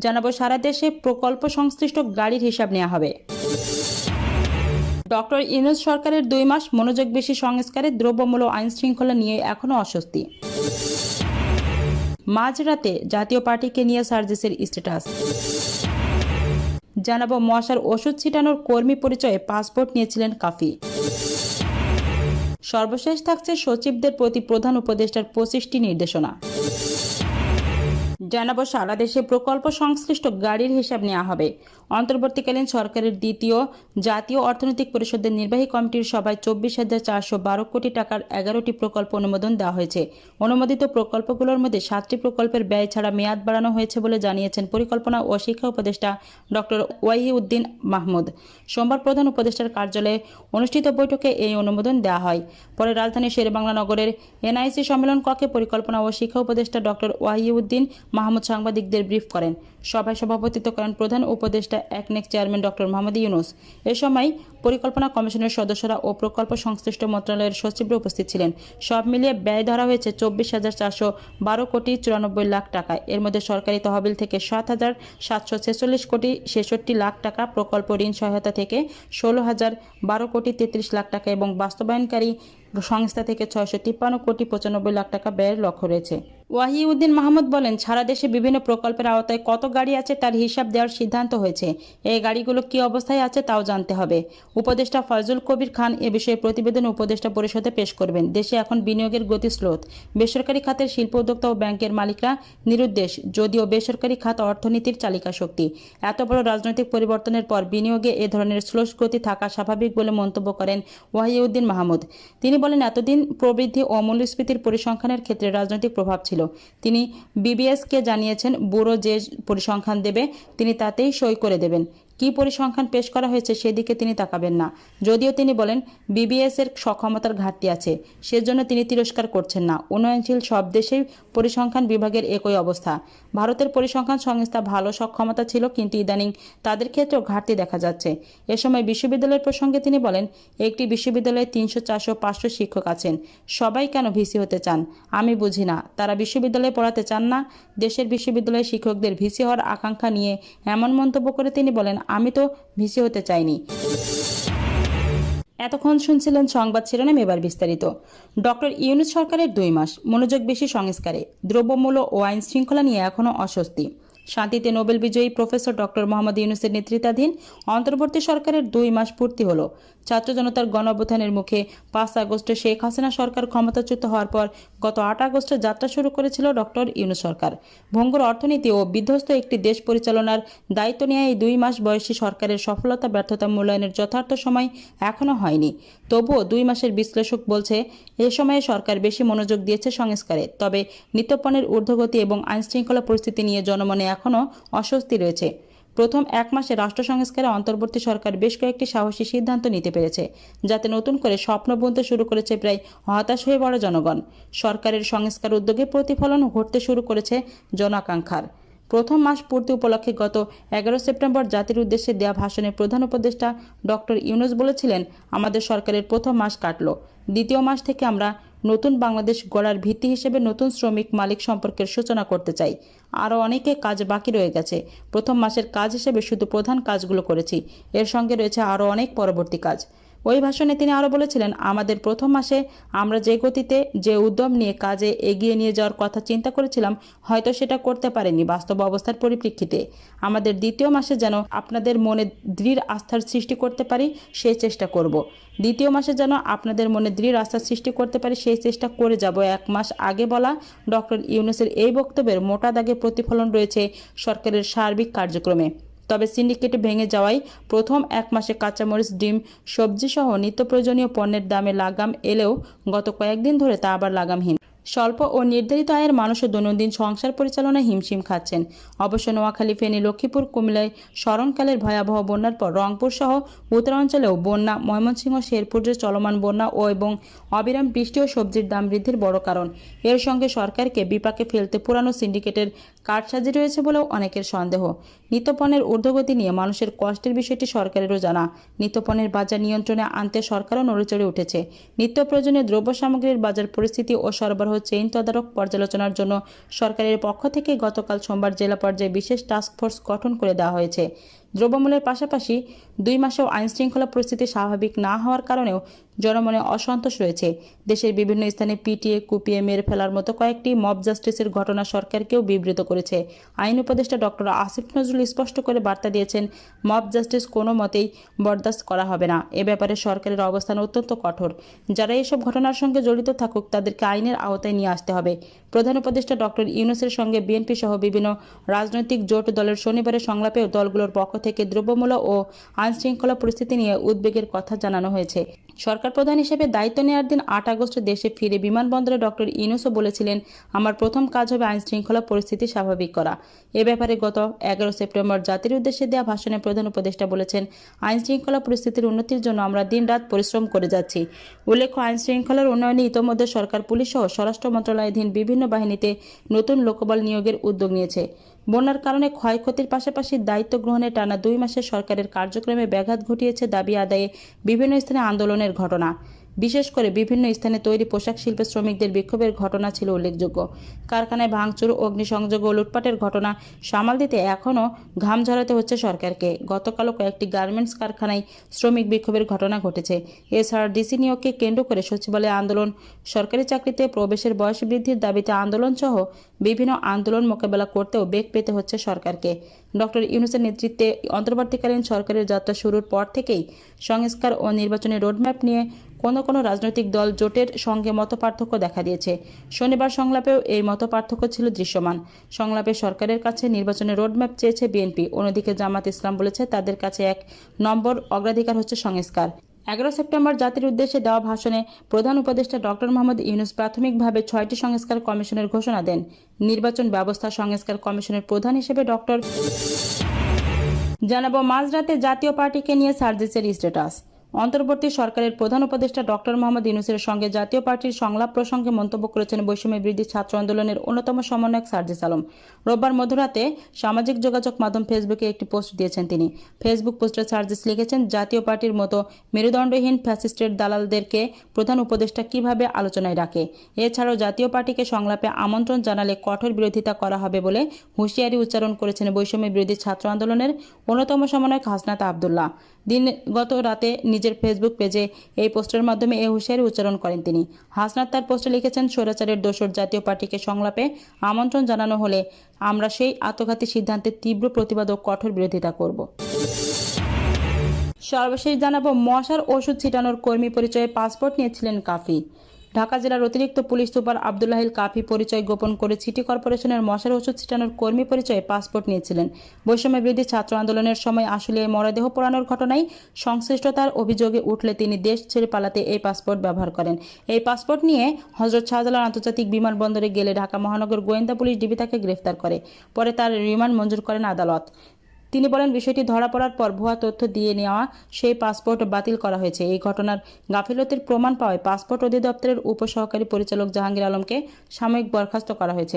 জানাবো সারা দেশে প্রকল্প সংশ্লিষ্ট গাড়ির হিসাব নেওয়া হবে। ডক্টর ইউনূস সরকারের 2 মাস মনোযোগ বেশি সংস্কারে দ্রব্যমূল্য আইন শৃঙ্খলা নিয়ে এখনও অস্বস্তি। মাঝরাতে জাতীয় পার্টিকে নিয়ে সার্জিসের স্ট্যাটাস। জানাবো মশার ওষুধ ছিটানোর কর্মী পরিচয়ে পাসপোর্ট নিয়েছিলেন কাফি। সর্বশেষ থাকছে সচিবদের প্রতি প্রধান উপদেষ্টার 25টি নির্দেশনা। জানাবো সারা দেশে প্রকল্প সংশ্লিষ্ট গাড়ির হিসাব নেওয়া হবে। অন্তর্বর্তীকালীন সরকারের দ্বিতীয় জাতীয় অর্থনৈতিক পরিষদের নির্বাহী কমিটির সভায় 24,412 কোটি টাকার 11টি প্রকল্প অনুমোদন দেওয়া হয়েছে। অনুমোদিত প্রকল্পগুলোর মধ্যে 7টি প্রকল্পের ব্যয় ছাড়া মেয়াদ বাড়ানো হয়েছে বলে জানিয়েছেন পরিকল্পনা ও শিক্ষা উপদেষ্টা ডক্টর ওয়াহিউদ্দিন মাহমুদ। সোমবার প্রধান উপদেষ্টার কার্যালয়ে অনুষ্ঠিত বৈঠকে এই অনুমোদন দেওয়া হয়। পরে রাজধানীর শেরেবাংলা নগরের এনআইসি সম্মেলন কক্ষে পরিকল্পনা ও শিক্ষা উপদেষ্টা ডক্টর ওয়াহিউদ্দিন মাহমুদ সাংবাদিকদের ব্রিফ করেন। সভায় সভাপতিত্ব করেন প্রধান উপদেষ্টা একনেক চেয়ারম্যান ডক্টর মোহাম্মদ ইউনূস। এ সময় পরিকল্পনা কমিশনের সদস্যরা ও প্রকল্প সংশ্লিষ্ট মন্ত্রণালয়ের সচিবরা উপস্থিত ছিলেন। সব মিলিয়ে ব্যয় ধরা হয়েছে 24,412 কোটি 94 লাখ টাকা। এর মধ্যে সরকারি তহবিল থেকে 7,746 কোটি 66 লাখ টাকা, প্রকল্প ঋণ সহায়তা থেকে 16,012 কোটি 33 লাখ টাকা এবং বাস্তবায়নকারী সংস্থা থেকে 653 কোটি 95 লাখ টাকা ব্যয়ের লক্ষ্য রয়েছে। ওয়াহিউদ্দিন মাহমুদ বলেন, সারা দেশে বিভিন্ন প্রকল্পের আওতায় কত গাড়ি আছে তার হিসাব দেওয়ার সিদ্ধান্ত হয়েছে। এই গাড়িগুলো কি অবস্থায় আছে তাও জানতে হবে। উপদেষ্টা ফয়জুল কবির খান এ বিষয়ে প্রতিবেদন উপদেষ্টা পরিষদে পেশ করবেন। দেশে এখন বিনিয়োগের গতি স্লোথ। বেসরকারি খাতের শিল্প উদ্যোক্তা ও ব্যাংকের মালিকরা নিরুদ্দেশ, যদিও বেসরকারি খাত অর্থনীতির চালিকা শক্তি। এত বড় রাজনৈতিক পরিবর্তনের পর বিনিয়োগে এ ধরনের স্লো গতি থাকা স্বাভাবিক বলে মন্তব্য করেন ওয়াহিউদ্দিন মাহমুদ। তিনি বলেন, এতদিন প্রবৃদ্ধি ও মূল্যস্ফীতির পরিসংখ্যানের ক্ষেত্রে রাজনৈতিক প্রভাব ছিল। তিনি বিবিএসকে জানিয়েছেন, ব্যুরো যে পরিসংখ্যান দেবে তিনি তাতেই সই করে দেবেন। কি পরিসংখ্যান পেশ করা হয়েছে সেদিকে তিনি তাকাবেন না। যদিও তিনি বলেন বিবিএস এর সক্ষমতার ঘাটতি আছে, সেজন্য তিনি তিরস্কার করছেন না। উন্নয়নশীল সব দেশেই পরিসংখ্যান বিভাগের একই অবস্থা। ভারতের পরিসংখ্যান সংস্থা ভালো সক্ষমতা ছিল, কিন্তু ইদানিং তাদের ক্ষেত্রেও ঘাটতি দেখা যাচ্ছে। এ সময় বিশ্ববিদ্যালয়ের প্রসঙ্গে তিনি বলেন, একটি বিশ্ববিদ্যালয়ে 300, 400, 500 শিক্ষক আছেন। সবাই কেন ভিসি হতে চান আমি বুঝি না। তারা বিশ্ববিদ্যালয়ে পড়াতে চান না। দেশের বিশ্ববিদ্যালয়ের শিক্ষকদের ভিসি হওয়ার আকাঙ্ক্ষা নিয়ে এমন মন্তব্য করে তিনি বলেন, আমি তো ভিসি হতে চাইনি। এতক্ষণ শুনছিলেন সংবাদ শিরোনাম, এবার বিস্তারিত। ডক্টর ইউনূস সরকারের 2 মাস মনোযোগ বেশি সংস্কারে, দ্রব্যমূল্য ও আইন শৃঙ্খলা নিয়ে এখনও অস্বস্তি। শান্তিতে নোবেল বিজয়ী প্রফেসর ডক্টর মোহাম্মদ ইউনূসের নেতৃত্বাধীন অন্তর্বর্তী সরকারের 2 মাস পূর্তি হলো। ছাত্র জনতার গণ অভ্যুত্থানের মুখে 5 আগস্টে শেখ হাসিনা সরকার ক্ষমতাচ্যুত হওয়ার পর গত 8 আগস্টে যাত্রা শুরু করেছিল ডক্টর ইউনূস সরকার। ভঙ্গুর অর্থনীতি ও বিধ্বস্ত একটি দেশ পরিচালনার দায়িত্ব নেওয়া এই 2 মাস বয়সী সরকারের সফলতা ব্যর্থতা মূল্যায়নের যথার্থ সময় এখনও হয়নি। তবুও 2 মাসের বিশ্লেষক বলছে, এ সময়ে সরকার বেশি মনোযোগ দিয়েছে সংস্কারে। তবে নিত্যপণ্যের ঊর্ধ্বগতি এবং আইনশৃঙ্খলা পরিস্থিতি নিয়ে জনমনে এখনও অস্বস্তি রয়েছে। প্রথম 1 মাসে রাষ্ট্র সংস্কারে অন্তর্বর্তী সরকার বেশ কয়েকটি সাহসী সিদ্ধান্ত নিতে পেরেছে, যাতে নতুন করে স্বপ্ন বুনতে শুরু করেছে প্রায় হতাশ হয়ে পড়া জনগণ। সরকারের সংস্কার উদ্যোগে প্রতিফলন ঘটতে শুরু করেছে জনাকাঙ্ক্ষার। প্রথম মাস পূর্তি উপলক্ষে গত 11 সেপ্টেম্বর জাতির উদ্দেশ্যে দেয়া ভাষণে প্রধান উপদেষ্টা ডক্টর ইউনূস বলেছিলেন, আমাদের সরকারের প্রথম মাস কাটল, দ্বিতীয় মাস থেকে আমরা নতুন বাংলাদেশ গড়ার ভিত্তি হিসেবে নতুন শ্রমিক মালিক সম্পর্কের সূচনা করতে চাই। আরও অনেকে কাজ বাকি রয়ে গেছে। প্রথম মাসের কাজ হিসেবে শুধু প্রধান কাজগুলো করেছি, এর সঙ্গে রয়েছে আরও অনেক পরবর্তী কাজ। ওই ভাষণে তিনি আরও বলেছিলেন, আমাদের প্রথম মাসে আমরা যে গতিতে যে উদ্যম নিয়ে কাজে এগিয়ে নিয়ে যাওয়ার কথা চিন্তা করেছিলাম, হয়তো সেটা করতে পারেনি বাস্তব অবস্থার পরিপ্রেক্ষিতে। আমাদের দ্বিতীয় মাসে যেন আপনাদের মনে দৃঢ় আস্থার সৃষ্টি করতে পারি সেই চেষ্টা করব। দ্বিতীয় মাসে যেন আপনাদের মনে দৃঢ় আস্থার সৃষ্টি করতে পারি সেই চেষ্টা করে যাব। 1 মাস আগে বলা ডক্টর ইউনূসের এই বক্তব্যের মোটা দাগে প্রতিফলন রয়েছে সরকারের সার্বিক কার্যক্রমে। তবে সিন্ডিকেট ভেঙে যাওয়ায় প্রথম 1 মাসে কাঁচামরিচ, ডিম, সবজি সহ নিত্য প্রয়োজনীয় পণ্যের দামে লাগাম এলেও গত কয়েকদিন ধরে তা আবার লাগামহীন। স্বল্প ও নির্ধারিত আয়ের মানুষও দৈনন্দিন সংসার পরিচালনায় হিমশিম খাচ্ছেন। অবশ্য নোয়াখালী, ফেনী, লক্ষ্মীপুর, কুমিল্লায় স্মরণকালের ভয়াবহ বন্যার পর রংপুর সহ উত্তরাঞ্চলেও বন্যা, ময়মনসিংহ, শেরপুরের চলমান বন্যা এবং অবিরাম বৃষ্টি ও সবজির দাম বৃদ্ধির বড় কারণ। এর সঙ্গে সরকারকে বিপাকে ফেলতে পুরানো সিন্ডিকেটের কারসাজি রয়েছে বলেও অনেকের সন্দেহ। নিত্যপণ্যের ঊর্ধ্বগতি নিয়ে মানুষের কষ্টের বিষয়টি সরকারেরও জানা। নিত্যপণ্যের বাজার নিয়ন্ত্রণে আনতে সরকারও নড়েচড়ে উঠেছে। নিত্য প্রয়োজনীয় দ্রব্য সামগ্রীর বাজার পরিস্থিতি ও সরবরাহ চেইন তদারক পর্যালোচনার জন্য সরকারের পক্ষ থেকে গতকাল সোমবার জেলা পর্যায়ে বিশেষ টাস্কফোর্স গঠন করে দেওয়া হয়েছে। দ্রব্যমূল্যের পাশাপাশি 2 মাসেও আইনশৃঙ্খলা পরিস্থিতি স্বাভাবিক না হওয়ার কারণেও জনমনে অসন্তোষ রয়েছে। দেশের বিভিন্ন স্থানে পিটিয়ে, কুপিয়ে, মেরে ফেলার মতো কয়েকটি মব জাস্টিসের ঘটনা সরকারকেও বিব্রত করেছে। আইন উপদেষ্টা ডক্টর আসিফ নজরুল স্পষ্ট করে বার্তা দিয়েছেন, মব জাস্টিস কোনো মতেই বরদাস্ত করা হবে না। এ ব্যাপারে সরকারের অবস্থান অত্যন্ত কঠোর। যারা এসব ঘটনার সঙ্গে জড়িত থাকুক তাদেরকে আইনের আওতায় নিয়ে আসতে হবে। প্রধান উপদেষ্টা ডক্টর ইউনূসের সঙ্গে বিএনপি সহ বিভিন্ন রাজনৈতিক জোট দলের শনিবারের সংলাপেও দলগুলোর পক্ষ থেকে দ্রব্যমূল্য ও আইনশৃঙ্খলা পরিস্থিতি নিয়ে উদ্বেগের কথা জানানো হয়েছে। সরকার প্রধান হিসেবে দায়িত্ব নেওয়ার দিন 8 আগস্ট দেশে ফিরে বিমানবন্দরে ডক্টর ইউনূসও বলেছিলেন, আমার প্রথম কাজ হবে আইনশৃঙ্খলা পরিস্থিতি স্বাভাবিক করা। এ ব্যাপারে গত 11 সেপ্টেম্বর জাতির উদ্দেশ্যে দেওয়া ভাষণে প্রধান উপদেষ্টা বলেছেন, আইনশৃঙ্খলা পরিস্থিতির উন্নতির জন্য আমরা দিনরাত পরিশ্রম করে যাচ্ছি। উল্লেখ্য, আইনশৃঙ্খলার উন্নয়নে ইতোমধ্যে সরকার পুলিশ সহ স্বরাষ্ট্র মন্ত্রণালয়াধীন বিভিন্ন বাহিনীতে নতুন লোকবল নিয়োগের উদ্যোগ নিয়েছে। বন্যার কারণে ক্ষয়ক্ষতির পাশাপাশি দায়িত্ব গ্রহণে টানা 2 মাসে সরকারের কার্যক্রমে ব্যাঘাত ঘটিয়েছে দাবি আদায়ে বিভিন্ন স্থানে আন্দোলনের ঘটনা। বিশেষ করে বিভিন্ন স্থানে তৈরি পোশাক শিল্পের শ্রমিকদের বিক্ষোভের ঘটনা ছিল উল্লেখযোগ্য। কারখানায় ভাঙচুর, অগ্নিসংযোগ ও লুটপাটের ঘটনা সামাল দিতে এখনও ঘাম ঝরাতে হচ্ছে সরকারকে। গতকালও কয়েকটি গার্মেন্টস কারখানায় শ্রমিক বিক্ষোভের ঘটনা ঘটেছে। এছাড়া ডিসি নিয়োগকে কেন্দ্র করে সচিবালয় আন্দোলন, সরকারি চাকরিতে প্রবেশের বয়স বৃদ্ধির দাবিতে আন্দোলন সহ বিভিন্ন আন্দোলন মোকাবেলা করতেও বেগ পেতে হচ্ছে সরকারকে। ডক্টর ইউনূসের নেতৃত্বে অন্তর্বর্তীকালীন সরকারের যাত্রা শুরুর পর থেকেই সংস্কার ও নির্বাচনী রোডম্যাপ নিয়ে কোনো রাজনৈতিক দল জোটের সঙ্গে মতপার্থক্য দেখা দিয়েছে। শনিবার সংলাপেও এই মতপার্থক্য ছিল দৃশ্যমান। সংলাপে সরকারের কাছে নির্বাচনের রোডম্যাপ চেয়েছে বিএনপি, অন্যদিকে জামাত ইসলাম বলেছে তাদের কাছে 1 নম্বর অগ্রাধিকার হচ্ছে সংস্কার। 11 সেপ্টেম্বর জাতির উদ্দেশ্যে দেওয়া ভাষণে প্রধান উপদেষ্টা ডক্টর মোহাম্মদ ইউনূস প্রাথমিকভাবে 6টি সংস্কার কমিশনের ঘোষণা দেন। নির্বাচন ব্যবস্থা সংস্কার কমিশনের প্রধান হিসেবে ডক্টর জানাবো মাঝরাতে জাতীয় পার্টিকে নিয়ে সার্জিসের স্ট্যাটাস। অন্তর্বর্তী সরকারের প্রধান উপদেষ্টা ডক্টর মোহাম্মদ ইউনূসের সঙ্গে জাতীয় পার্টির সংলাপ প্রসঙ্গে মন্তব্য করেছেন বৈষম্য বিরোধী ছাত্র আন্দোলনের অন্যতম সমন্বয়ক সার্জিস আলম। রোববার মধ্যরাতে সামাজিক যোগাযোগ মাধ্যম ফেসবুকে একটি পোস্ট দিয়েছেন তিনি। ফেসবুক পোস্টে সার্জিস লিখেছেন, জাতীয় পার্টির মতো মেরুদণ্ডহীন ফ্যাসিস্টের দালালদেরকে প্রধান উপদেষ্টা কিভাবে আলোচনায় রাখে। এছাড়াও জাতীয় পার্টিকে সংলাপে আমন্ত্রণ জানালে কঠোর বিরোধিতা করা হবে বলে হুঁশিয়ারি উচ্চারণ করেছেন বৈষম্য বিরোধী ছাত্র আন্দোলনের অন্যতম সমন্বয়ক হাসনাত আবদুল্লাহ। গত রাতে নিজের ফেসবুক পেজে এই পোস্টের মাধ্যমে এই হুঁশিয়ারি উচ্চারণ করেন তিনি। হাসনাত তার পোস্টে লিখেছেন, স্বৈরাচারের দোসর জাতীয় পার্টিকে সংলাপে আমন্ত্রণ জানানো হলে আমরা সেই আত্মঘাতী সিদ্ধান্তের তীব্র প্রতিবাদ ও কঠোর বিরোধিতা করব। সর্বশেষ জানাবো, মশার ওষুধ ছিটানোর কর্মী পরিচয়ে পাসপোর্ট নিয়েছিলেন কাফি। ঢাকা জেলার অতিরিক্ত পুলিশ সুপার আব্দুল্লাহিল কাফি পরিচয় গোপন করে সিটি কর্পোরেশনের মশার ওষুধ ছিটানোর কর্মী পরিচয়ে পাসপোর্ট নিয়েছিলেন। বৈষম্য বিরোধী ছাত্র আন্দোলনের সময় আসলে মরদেহ পোড়ানোর ঘটনায় সংশ্লিষ্টতার অভিযোগে উঠলে তিনি দেশ ছেড়ে পালাতে এই পাসপোর্ট ব্যবহার করেন। এই পাসপোর্ট নিয়ে হযরত শাহজালাল আন্তর্জাতিক বিমানবন্দরে গেলে ঢাকা মহানগর গোয়েন্দা পুলিশ ডিবি তাকে গ্রেফতার করে। পরে তার রিমান্ড মঞ্জুর করেন আদালত। তিনি বলেন, বিষয়টি ধরা পড়ার পর ভুয়া তথ্য দিয়ে নেওয়া সেই পাসপোর্ট বাতিল করা হয়েছে। এই ঘটনার গাফিলতির প্রমাণ পাওয়ায় পাসপোর্ট অধিদপ্তরের উপসহকারী পরিচালক জাহাঙ্গীর আলমকে সাময়িক বরখাস্ত করা হয়েছে।